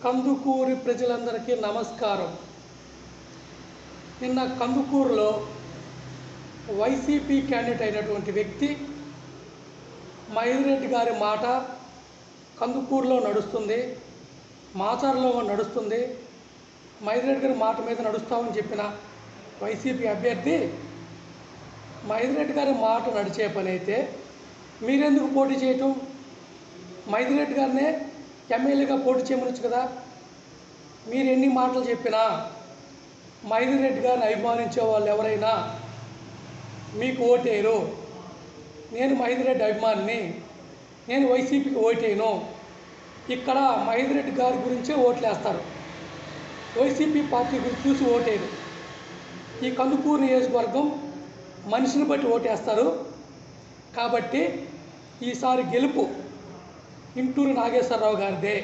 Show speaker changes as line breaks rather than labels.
కందుకూరి ప్రజలందరికీ నమస్కారం. నిన్న కందుకూరులో వైసీపీ క్యాండిడేట్ అయినటువంటి వ్యక్తి మహేందర్ రెడ్డి గారి మాట కందుకూరులో నడుస్తుంది, మాచర్లో నడుస్తుంది. మహేందర్ రెడ్డి గారి మాట మీద నడుస్తామని చెప్పిన వైసీపీ అభ్యర్థి మహేందర్ రెడ్డి గారి మాట నడిచే పని అయితే మీరెందుకు పోటీ చేయటం? మహేందర్ రెడ్డి గారినే ఎమ్మెల్యేగా పోటీ చేయమనొచ్చు కదా. మీరు ఎన్ని మాటలు చెప్పినా మహేందర్ రెడ్డి గారిని అభిమానించే వాళ్ళు ఎవరైనా మీకు ఓటేయరు. నేను మహేందర్ రెడ్డి అభిమానిని, నేను వైసీపీకి ఓటేయను. ఇక్కడ మహేందర్ రెడ్డి గారి గురించే ఓట్లేస్తారు, వైసీపీ పార్టీ గురించి చూసి ఓటేయరు. ఈ కందుకూరు నియోజకవర్గం మనిషిని బట్టి ఓటేస్తారు. కాబట్టి ఈసారి గెలుపు ఇంటూరు నాగేశ్వరరావు గారిదే.